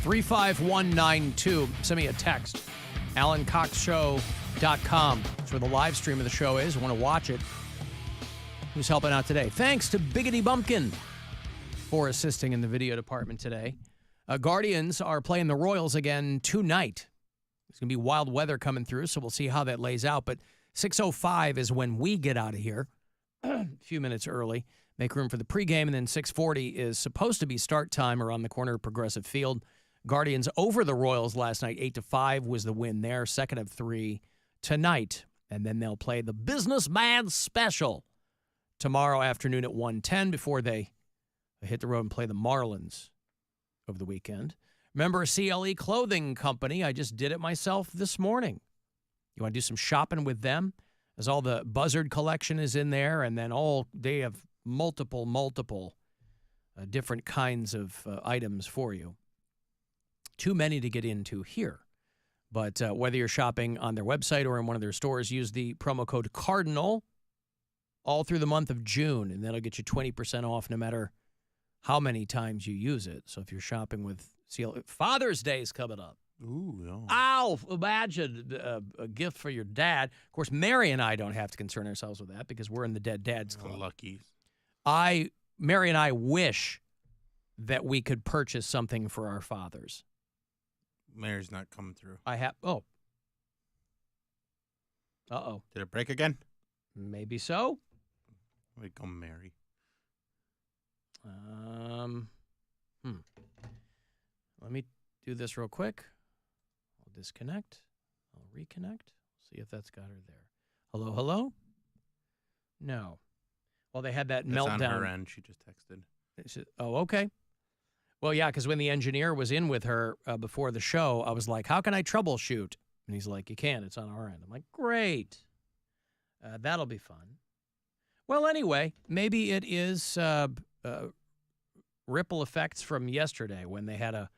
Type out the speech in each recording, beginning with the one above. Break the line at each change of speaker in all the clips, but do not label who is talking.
35192. Send me a text. AlanCoxShow.com. That's where the live stream of the show is. I want to watch it. Who's helping out today? Thanks to Biggity Bumpkin for assisting in the video department today. Guardians are playing the Royals again tonight. It's going to be wild weather coming through, so we'll see how that lays out. But 6:05 is when we get out of here, a few minutes early. Make room for the pregame, and then 6:40 is supposed to be start time around the corner of Progressive Field. Guardians over the Royals last night, 8-5 was the win there, second of 3 tonight. And then they'll play the Businessman Special tomorrow afternoon at 1:10 before they hit the road and play the Marlins over the weekend. Remember CLE Clothing Company? I just did it myself this morning. You want to do some shopping with them? As all the Buzzard collection is in there, and then they have multiple different kinds of items for you. Too many to get into here. But whether you're shopping on their website or in one of their stores, use the promo code CARDINAL all through the month of June, and that'll get you 20% off no matter how many times you use it. So if you're shopping with CLE, Father's Day is coming up.
Ooh, yeah.
Ow, imagine a gift for your dad. Of course, Mary and I don't have to concern ourselves with that because we're in the Dead Dads Club.
Lucky.
Mary and I wish that we could purchase something for our fathers.
Mary's not coming through.
Uh-oh.
Did it break again?
Maybe so.
Wait, go Mary.
Let me do this real quick. I'll disconnect. I'll reconnect. See if that's got her there. Hello? No. Well, they had that meltdown.
On her end. She just texted.
Okay. Well, yeah, because when the engineer was in with her before the show, I was like, how can I troubleshoot? And he's like, you can. It's on our end. I'm like, great. That'll be fun. Well, anyway, maybe it is ripple effects from yesterday when they had a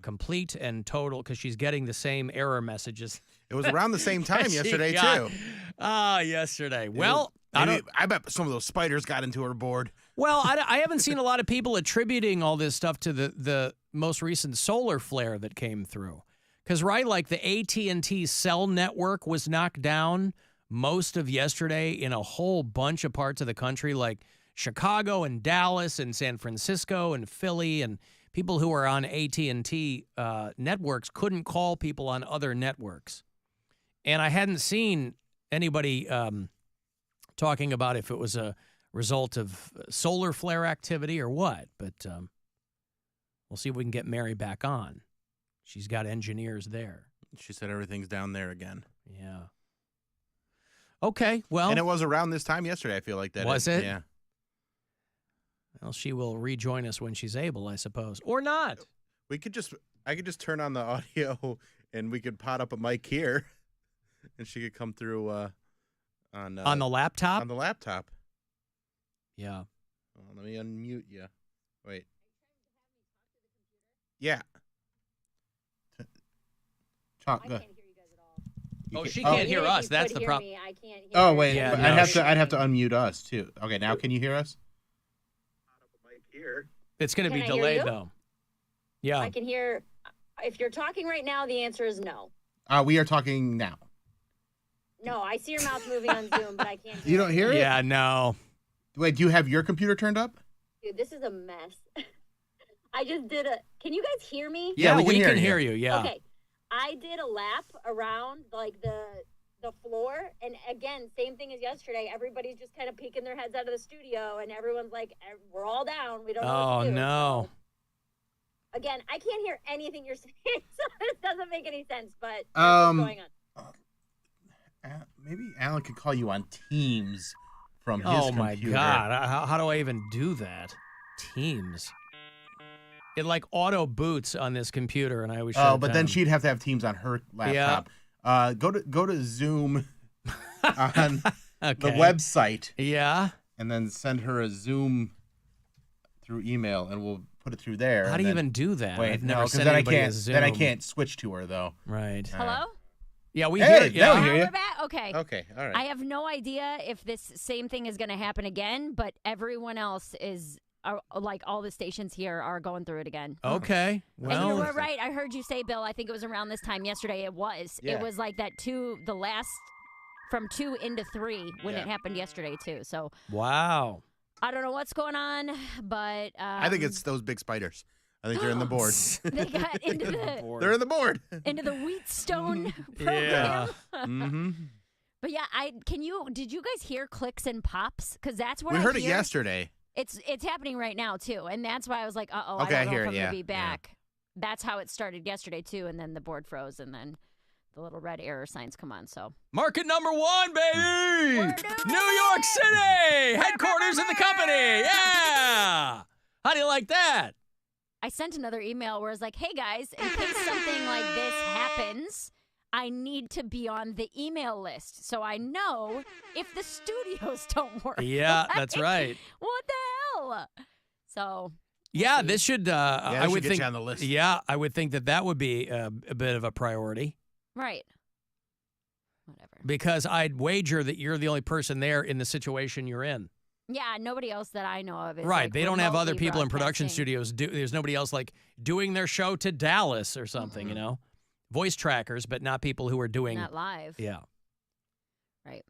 complete and total, because she's getting the same error messages.
It was around the same time yesterday, too.
Yesterday. Well,
I bet some of those spiders got into her board.
Well, I haven't seen a lot of people attributing all this stuff to the most recent solar flare that came through. Because, right, like the AT&T cell network was knocked down most of yesterday in a whole bunch of parts of the country, like Chicago and Dallas and San Francisco and Philly, and people who are on AT&T networks couldn't call people on other networks. And I hadn't seen anybody talking about if it was a result of solar flare activity or what, but we'll see if we can get Mary back on. She's got engineers there.
She said everything's down there again.
Yeah. Okay, well.
And it was around this time yesterday, I feel like that.
Was it?
Yeah.
Well, she will rejoin us when she's able, I suppose. Or not.
I could just turn on the audio and we could pot up a mic here and she could come through on
the laptop?
On the laptop.
Yeah.
Oh, let me unmute you. Wait. Yeah. Talk.
I can't hear you guys at all.
She can't hear us. That's the problem.
I can't hear.
Oh wait,
yeah,
I'd have to unmute us too. Okay, now can you hear us?
It's going to be
Can I hear
delayed
you?
though. Yeah.
I can hear. If you're talking right now, the answer is no.
We are talking now.
No, I see your mouth moving on Zoom, but I can't hear
You don't hear it?
Yeah, no.
Wait, do you have your computer turned up?
Dude, this is a mess. I just did a. Can you guys hear me?
Yeah,
we can
hear you. Yeah.
Okay. I did a lap around like the floor, and again, same thing as yesterday. Everybody's just kind of peeking their heads out of the studio, and everyone's like, "We're all down. We don't know what to do."
No.
So, again, I can't hear anything you're saying, so this doesn't make any sense. But what's going on?
Maybe Alan could call you on Teams from his
Oh,
computer.
my God. How do I even do that? Teams. It like auto boots on this computer, and I always shut it
but then
down.
she'd have to have Teams on her laptop. Go to Zoom on
Okay.
the website.
Yeah.
And then send her a Zoom through email, and we'll put it through there.
How do you even do that?
Wait,
I've never
because
sent
then I
anybody a
can't.
Zoom.
Then I can't switch to her though.
Right.
Hello?
Yeah, we
Hey,
hear you.
now we
Yeah.
hear you.
We're back? Okay.
Okay, all right.
I have no idea if this same thing is going to happen again, but everyone else is like all the stations here are going through it again.
Okay.
And you were right. I heard you say, Bill, I think it was around this time yesterday. It was.
Yeah.
It was like that from 2 into 3 when it happened yesterday, too. So.
Wow.
I don't know what's going on, but.
I think it's those big spiders. I think they're in the board.
They got into
They're in the board.
Into the Wheatstone
Yeah.
program. But yeah, did you guys hear clicks and pops? Because that's what
we
I
heard
hear.
it yesterday.
It's happening right now too, and that's why I was like,
Okay,
I don't
I
know
hear
if
it,
I'm
yeah,
gonna be back. That's how it started yesterday too, and then the board froze, and then the little red error signs come on. So
market number 1, baby, New York City, headquarters of the company. Yeah. How do you like that?
I sent another email where I was like, hey guys, in case something like this happens, I need to be on the email list so I know if the studios don't work.
Yeah, that's right.
What the hell? So.
Yeah, this should. I would
get
think
you on the list.
Yeah, I would think that would be a bit of a priority.
Right. Whatever.
Because I'd wager that you're the only person there in the situation you're in.
Yeah, nobody else that I know of is
right.
Like
they don't have other
remotely
people in production
broadcasting.
studios. There's nobody else like doing their show to Dallas or something. You know, voice trackers, but not people who are doing
Not live.
Yeah.
Right.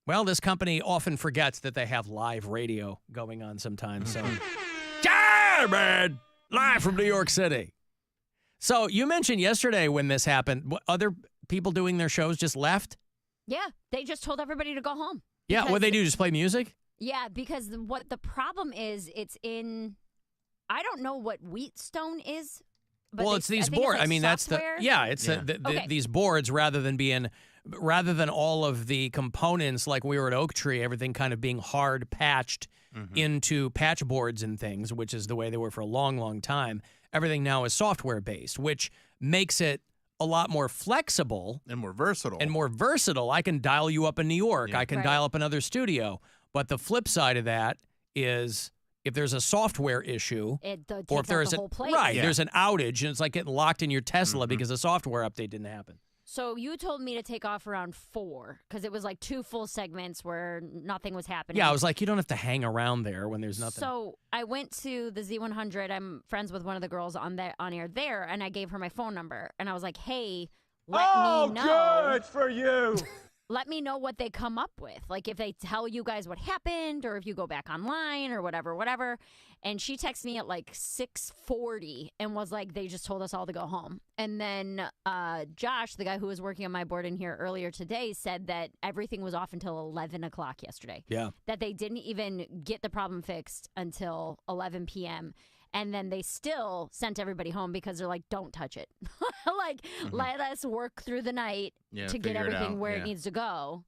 Well, this company often forgets that they have live radio going on sometimes. So, yeah, man, live from New York City. So you mentioned yesterday when this happened, other people doing their shows just left?
Yeah, they just told everybody to go home.
Yeah,
Because-
what they do, just play music?
Yeah, because what the problem is, it's in, I don't know what Wheatstone is. But
Well, it's these
I think
boards.
like
I mean,
software.
it's
Okay.
these boards rather than all of the components like we were at Oak Tree, everything kind of being hard patched into patch boards and things, which is the way they were for a long, long time. Everything now is software based, which makes it a lot more flexible
And more versatile.
I can dial you up in New York.
Yeah.
I can
Right.
dial up another studio. But the flip side of that is if there's a software issue,
It
or
takes
if there's
out the whole place.
right,
Yeah.
there's an outage and it's like getting locked in your Tesla because the software update didn't happen.
So you told me to take off around 4 because it was like 2 full segments where nothing was happening.
Yeah, I was like, you don't have to hang around there when there's nothing.
So I went to the Z100. I'm friends with one of the girls on air there, and I gave her my phone number. And I was like, hey, let me know.
Good for you.
Let me know what they come up with. Like if they tell you guys what happened or if you go back online or whatever. And she texted me at like 6:40 and was like, they just told us all to go home. And then Josh, the guy who was working on my board in here earlier today, said that everything was off until 11 o'clock yesterday.
Yeah.
That they didn't even get the problem fixed until 11 p.m. And then they still sent everybody home because they're like, don't touch it. Like, let us work through the night to get
figure it
everything
out,
where
yeah.
it needs to go.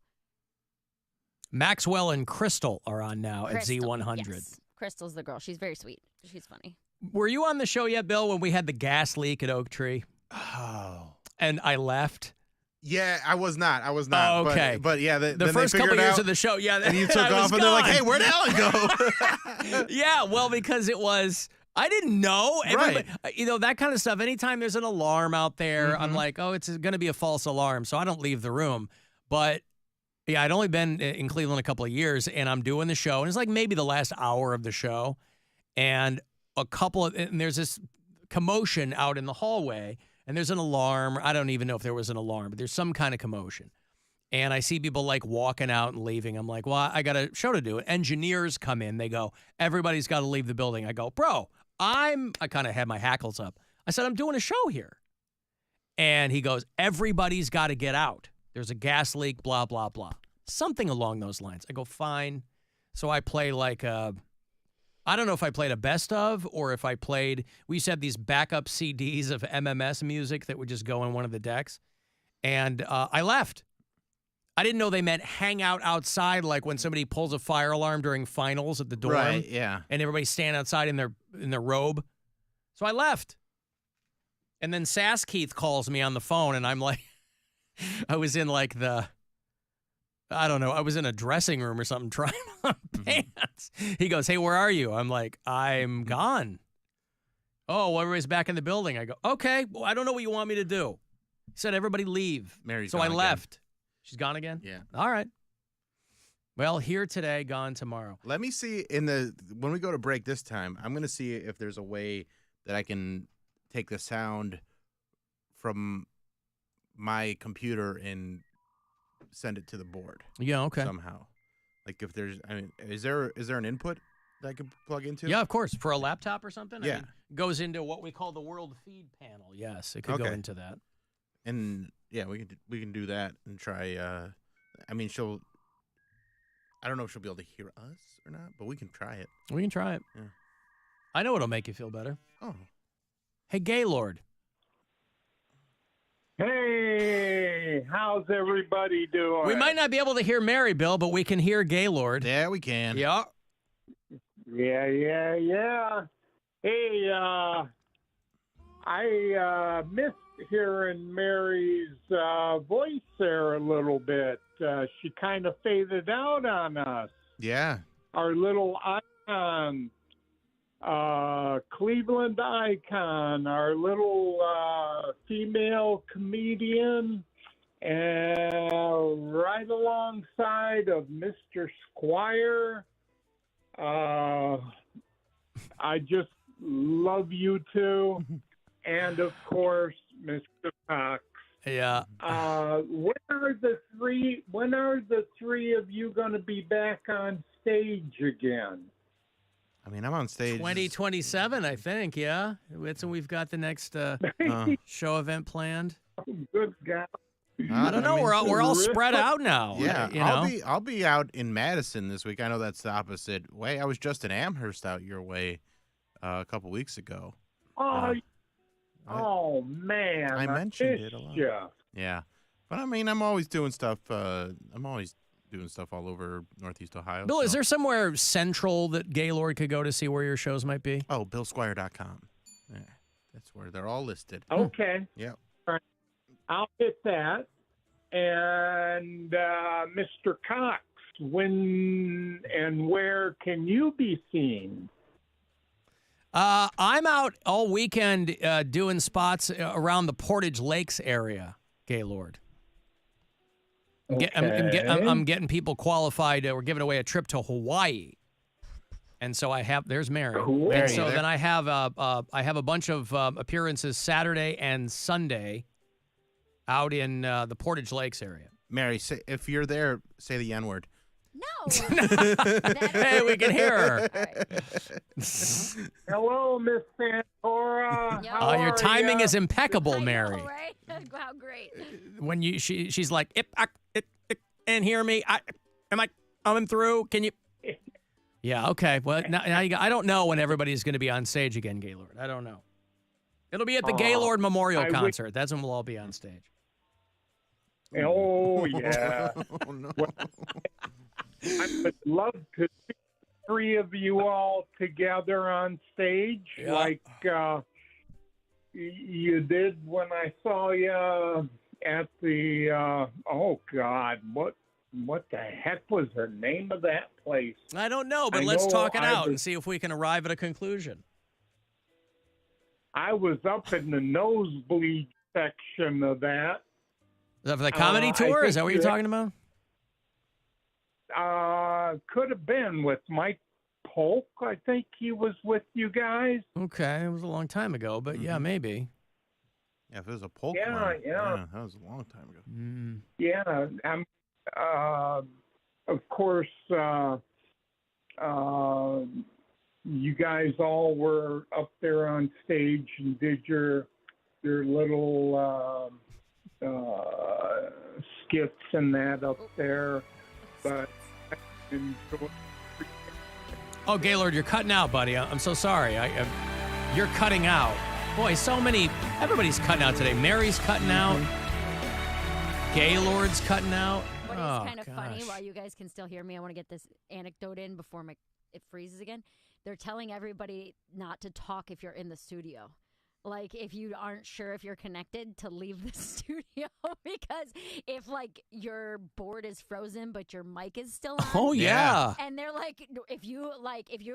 Maxwell and Crystal are on now
Crystal,
at Z100.
Yes. Crystal's the girl. She's very sweet. She's funny.
Were you on the show yet, Bill, when we had the gas leak at Oak Tree?
Oh.
And I left?
Yeah, I was not.
Oh, okay.
But yeah,
The
then
first
they
couple
figured
years
out,
of the show, yeah.
and you took
I was
off, and they're like,
gone.
"Hey, where'd Alan go?"
Yeah, well, because it was, I didn't know.
Right.
You know, that kind of stuff. Anytime there's an alarm out there, I'm like, oh, it's going to be a false alarm. So I don't leave the room. But yeah, I'd only been in Cleveland a couple of years, and I'm doing the show. And it's like maybe the last hour of the show. And and there's this commotion out in the hallway, and there's an alarm. I don't even know if there was an alarm, but there's some kind of commotion. And I see people like walking out and leaving. I'm like, well, I got a show to do. Engineers come in. They go, everybody's got to leave the building. I go, bro, I kind of had my hackles up. I said, I'm doing a show here. And he goes, everybody's got to get out. There's a gas leak, blah, blah, blah. Something along those lines. I go, fine. So I play like I don't know if I played a best of or if I played, we used to have these backup CDs of MMS music that would just go in one of the decks. And I left. I didn't know they meant hang out outside, like when somebody pulls a fire alarm during finals at the dorm.
Right, yeah.
And everybody stand outside in their robe. So I left. And then Sass Keith calls me on the phone, and I'm like, I was in like I don't know, I was in a dressing room or something trying on pants. He goes, hey, where are you? I'm like, I'm gone. Oh, well, everybody's back in the building. I go, okay, well, I don't know what you want me to do. He said, everybody leave.
Mary's
so
gone
I
again.
left. She's gone again?
Yeah.
All right. Well, here today, gone tomorrow.
Let me see when we go to break this time. I'm going to see if there's a way that I can take the sound from my computer and send it to the board.
Yeah, okay.
Somehow. Like if there's, is there an input that I can plug into?
Yeah, of course. For a laptop or something?
Yeah.
Goes into what we call the world feed panel. Yes, it could go into that.
And yeah, we can do that and try. I don't know if she'll be able to hear us or not, but we can try it.
We can try it.
Yeah.
I know it'll make you feel better.
Oh.
Hey, Gaylord.
Hey, how's everybody doing?
We might not be able to hear Mary, Bill, but we can hear Gaylord.
Yeah, we can.
Yeah.
Yeah. Hey, I missed hearing Mary's voice there a little bit. She kind of faded out on us.
Yeah.
Our little icon, Cleveland icon, our little female comedian, and right alongside of Mr. Squire. I just love you two, and of course, Mr. Cox.
Yeah.
When are the three of you going to be back on stage again?
I'm on stage.
2027, I think. Yeah. That's when we've got the next show event planned.
Good God.
I don't know. We're all spread out now.
Yeah. I'll be out in Madison this week. I know that's the opposite way. I was just in Amherst out your way a couple weeks ago.
Oh man!
I mentioned it a lot. Yeah, but I'm always doing stuff. I'm always doing stuff all over Northeast Ohio.
Bill, is there somewhere central that Gaylord could go to see where your shows might be?
Oh, BillSquire.com. Yeah, that's where they're all listed.
Okay.
Yep.
All right. I'll hit that. And Mr. Cox, when and where can you be seen?
I'm out all weekend doing spots around the Portage Lakes area, Gaylord. I'm getting people qualified. We're giving away a trip to Hawaii, and so there's Mary.
Cool.
And so then I have a bunch of appearances Saturday and Sunday out in the Portage Lakes area.
Mary, if you're there, say the N-word.
No.
Hey, we can hear her.
Hello, Miss Santora.
Yo.
Your timing is impeccable,
I know,
Mary.
right? Wow, great.
When she's like, and hear me. Am I coming through? Can you? Yeah. Okay. Well, now I don't know when everybody's going to be on stage again, Gaylord. I don't know. It'll be at the Gaylord Memorial Concert. That's when we'll all be on stage.
Oh yeah.
Oh no.
Well, I would love to see three of you all together on stage, like you did when I saw you at the. Oh God, what the heck was the name of that place?
I don't know, but let's talk it out and see if we can arrive at a conclusion.
I was up in the nosebleed section of that.
Is that for the comedy tour? Is that what you're talking about?
Could have been with Mike Polk. I think he was with you guys.
Okay, it was a long time ago, but yeah, maybe.
Yeah, if it was a Polk
Yeah,
one,
yeah.
that was a long time ago.
Mm.
Yeah, of course, you guys all were up there on stage and did your little skits and that up there, but I enjoyed.
Oh, Gaylord, you're cutting out, buddy. I'm so sorry. You're cutting out. Boy, everybody's cutting out today. Mary's cutting out. Gaylord's cutting out.
What is kind of funny, while you guys can still hear me, I want to get this anecdote in before it freezes again. They're telling everybody not to talk if you're in the studio. Like, if you aren't sure if you're connected, to leave the studio, because if your board is frozen but your mic is still on.
Oh yeah.
And they're like, if you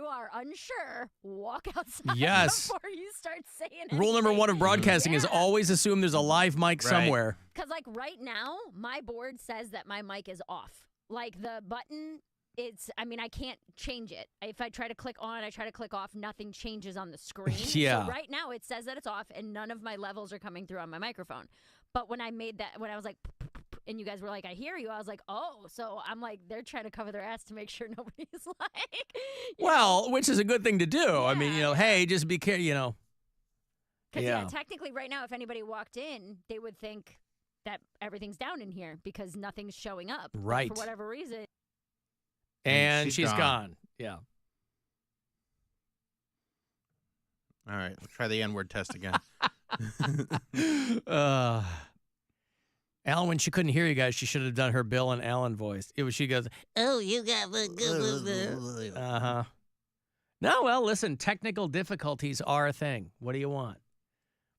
are unsure, walk outside before you start saying anything.
Rule number 1 of broadcasting is always assume there's a live mic somewhere.
Because right now, my board says that my mic is off. like the button, I can't change it. If I try to click on, I try to click off, nothing changes on the screen.
Yeah.
So right now it says that it's off and none of my levels are coming through on my microphone. But when I was like, and you guys were like, I hear you, I was like, oh, so I'm like, they're trying to cover their ass to make sure nobody's like,
well, which is a good thing to do.
Yeah,
I mean, hey, just be careful,
Because technically right now, if anybody walked in, they would think that everything's down in here because nothing's showing up.
Right.
For whatever reason.
And she's gone. Yeah.
All right, let's try the N-word test again.
Alan, when she couldn't hear you guys, she should have done her Bill and Alan voice. She goes, "Oh, you got the uh-huh." No, well, listen, technical difficulties are a thing. What do you want?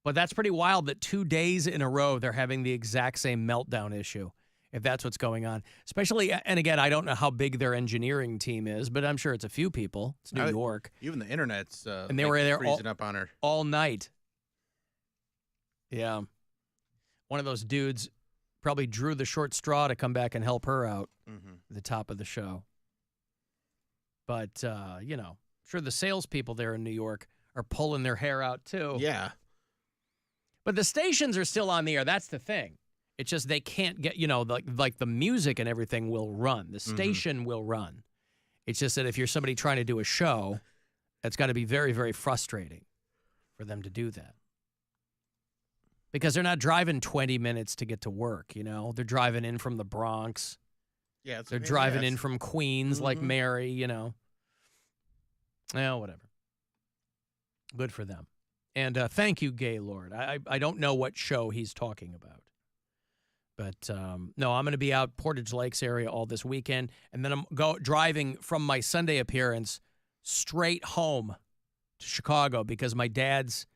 But that's pretty wild that 2 days in a row they're having the exact same meltdown issue, if that's what's going on. Especially, and again, I don't know how big their engineering team is, but I'm sure it's a few people. It's New York.
Even the internet's
and they were there
freezing up on her
all night. Yeah. One of those dudes probably drew the short straw to come back and help her out at the top of the show. But, sure the salespeople there in New York are pulling their hair out too.
Yeah.
But the stations are still on the air. That's the thing. It's just they can't get, like the music and everything will run. The station will run. It's just that if you're somebody trying to do a show, that's got to be very, very frustrating for them to do that. Because they're not driving 20 minutes to get to work, They're driving in from the Bronx.
Yeah,
they're driving in from Queens like Mary, Well, whatever. Good for them. And thank you, Gaylord. I don't know what show he's talking about. But, no, I'm going to be out Portage Lakes area all this weekend. And then I'm driving from my Sunday appearance straight home to Chicago because my dad's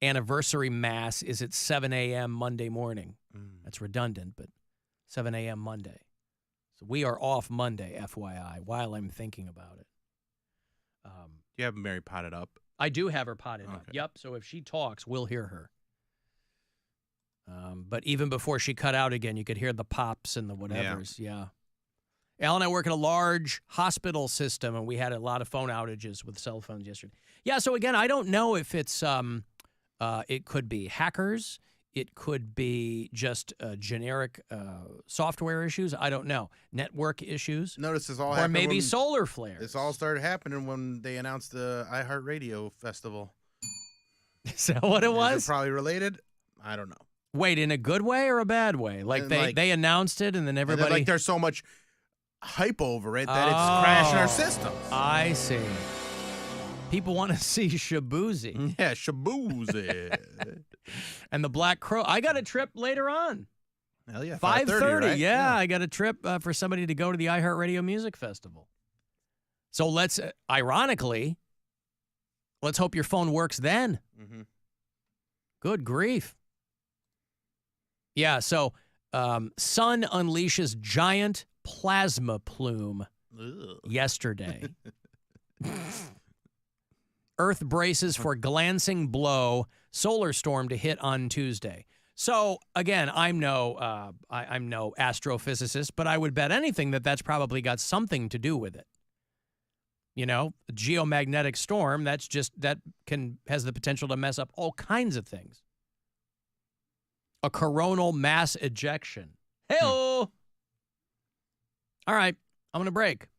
anniversary mass is at 7 a.m. Monday morning. That's redundant, but 7 a.m. Monday. So we are off Monday, FYI, while I'm thinking about it.
Do you have Mary potted up?
I do have her potted up. Yep. So if she talks, we'll hear her. But even before she cut out again, you could hear the pops and the whatevers. Yeah. Al and I work in a large hospital system, and we had a lot of phone outages with cell phones yesterday. Yeah. So again, I don't know if it's it could be hackers. It could be just generic software issues. I don't know. Network issues.
Notice this all
or
happened.
Maybe solar flares.
This all started happening when they announced the iHeartRadio Festival.
Is that what it was?
Is it probably related? I don't know.
Wait, in a good way or a bad way? Like they announced it and then everybody...
And there's so much hype over it that it's crashing our systems.
I see. People want to see Shabuzi.
Yeah, Shabuzi.
And the Black Crow. I got a trip later on.
Hell yeah.
5:30,
right?
Yeah, I got a trip for somebody to go to the iHeartRadio Music Festival. So let's, ironically, let's hope your phone works then. Good grief. Yeah, so sun unleashes giant plasma plume yesterday. Earth braces for glancing blow, solar storm to hit on Tuesday. So again, I'm no astrophysicist, but I would bet anything that that's probably got something to do with it. A geomagnetic storm has the potential to mess up all kinds of things. A coronal mass ejection. Hey-o! All right, I'm going to break.